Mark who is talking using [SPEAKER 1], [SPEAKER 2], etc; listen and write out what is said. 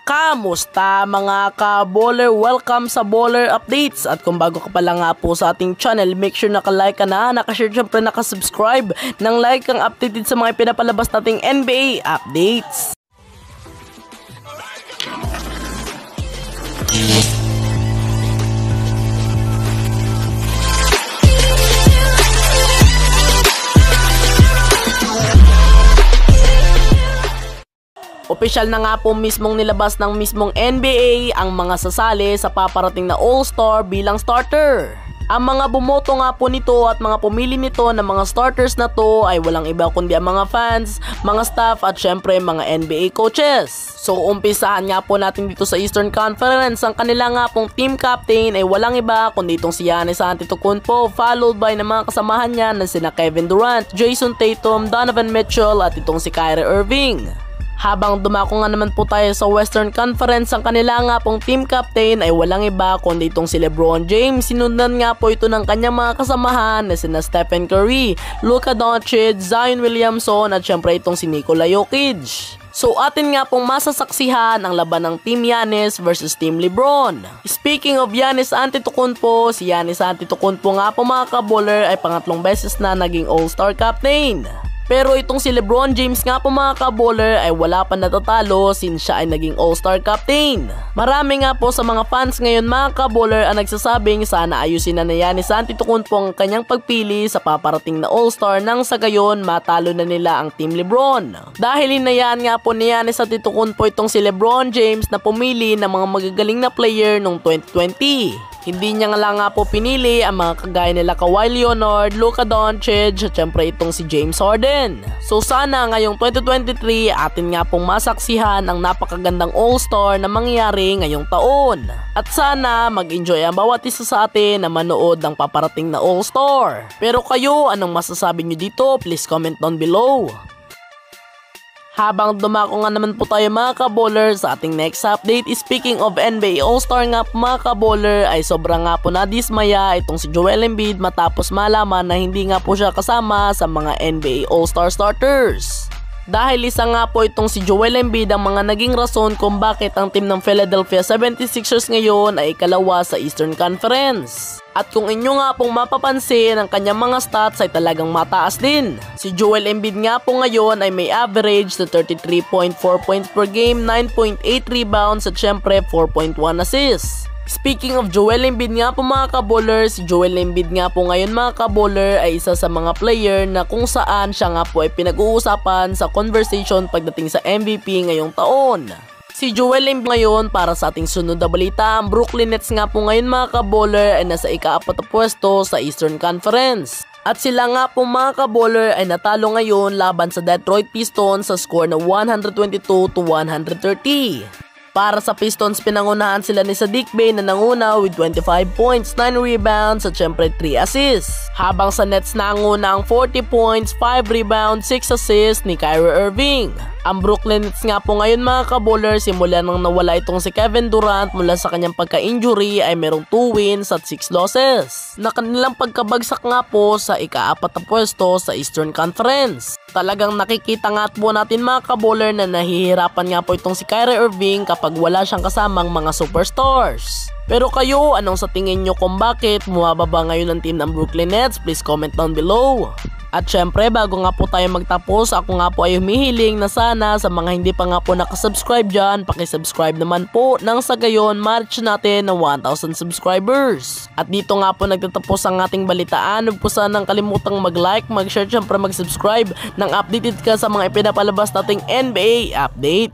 [SPEAKER 1] Kamusta mga ka-baller? Welcome sa Baller Updates. At kung bago ka pa lang nga po sa ating channel, make sure naka-like ka na, naka-share, syempre naka-subscribe, nang like kang updated sa mga pinapalabas nating NBA updates. Opisyal na nga po mismong nilabas ng mismong NBA ang mga sasali sa paparating na All-Star bilang starter. Ang mga bumoto nga po nito at mga pumili nito ng mga starters na to ay walang iba kundi ang mga fans, mga staff at syempre mga NBA coaches. So umpisahan nga po natin dito sa Eastern Conference. Ang kanila nga pong team captain ay walang iba kundi itong si Giannis Antetokounmpo, followed by ng mga kasamahan niya na sina Kevin Durant, Jason Tatum, Donovan Mitchell at itong si Kyrie Irving. Habang dumako nga naman po tayo sa Western Conference, ang kanila nga pong team captain ay walang iba kundi itong si LeBron James. Sinundan nga po ito ng kanyang mga kasamahan na sina Stephen Curry, Luka Doncic, Zion Williamson at syempre itong si Nikola Jokic. So atin nga pong masasaksihan ang laban ng Team Giannis versus Team LeBron. Speaking of Giannis Antetokounmpo, si Giannis Antetokounmpo nga po mga ka-baller ay pangatlong beses na naging All-Star captain. Pero itong si LeBron James nga po mga ka-baller ay wala pa natatalo since siya ay naging All-Star captain. Marami nga po sa mga fans ngayon mga ka-baller ang nagsasabing sana ayusin na ni Giannis Antetokounmpo ang kanyang pagpili sa paparating na All-Star nang sa gayon matalo na nila ang Team LeBron. Dahil hinayaan nga po ni Giannis Antetokounmpo itong si LeBron James na pumili ng mga magagaling na player noong 2020. Hindi niya nga lang nga po pinili ang mga kagaya nila Kawhi Leonard, Luka Doncic at syempre itong si James Harden. So sana ngayong 2023 atin nga pong masaksihan ang napakagandang All-Star na mangyayari ngayong taon. At sana mag-enjoy ang bawat isa sa atin na manood ng paparating na All-Star. Pero kayo, anong masasabi nyo dito? Please comment down below. Habang dumako nga naman po tayo mga ka-baller sa ating next update, speaking of NBA All-Star nga po mga ka-baller ay sobrang nga po nadismaya itong si Joel Embiid matapos malaman na hindi nga po siya kasama sa mga NBA All-Star starters. Dahil isa nga po itong si Joel Embiid ang mga naging rason kung bakit ang team ng Philadelphia 76ers ngayon ay ikalawa sa Eastern Conference. At kung inyo nga pong mapapansin, ang kanyang mga stats ay talagang mataas din. Si Joel Embiid nga po ngayon ay may average na 33.4 points per game, 9.8 rebounds at syempre 4.1 assists. Speaking of Joel Embiid nga po mga ka-baller, si Joel Embiid nga po ngayon mga ka-baller ay isa sa mga player na kung saan siya nga po ay pinag-uusapan sa conversation pagdating sa MVP ngayong taon. Si Joel Embiid ngayon para sa ating sunod na balita, ang Brooklyn Nets nga po ngayon mga ka-baller ay nasa ika-4 na pwesto sa Eastern Conference. At sila nga po mga ka-baller ay natalo ngayon laban sa Detroit Pistons sa score na 122-130. Para sa Pistons, pinangunahan sila ni Saddiq Bey na nanguna with 25 points, 9 rebounds at syempre 3 assists. Habang sa Nets nanguna ang 40 points, 5 rebounds, 6 assists ni Kyrie Irving. Ang Brooklyn Nets nga po ngayon mga ka-baller, simula nang nawala itong si Kevin Durant mula sa kanyang pagka-injury ay merong 2 wins at 6 losses. Na kanilang pagkabagsak nga po sa ika-4 na pwesto sa Eastern Conference. Talagang nakikita nga po natin mga ka-baller na nahihirapan nga po itong si Kyrie Irving kapag wala siyang kasamang mga superstars. Pero kayo, anong sa tingin nyo kung bakit bumababa ngayon ang team ng Brooklyn Nets? Please comment down below. At syempre, bago nga po tayo magtapos, ako nga po ay humihiling na sana sa mga hindi pa nga po nakasubscribe dyan, pakisubscribe naman po nang sa gayon march natin ng 1,000 subscribers. At dito nga po nagtatapos ang ating balitaan. Huwag po sanang kalimutang mag-like, mag-share, syempre mag-subscribe nang updated ka sa mga ipinapalabas nating NBA update.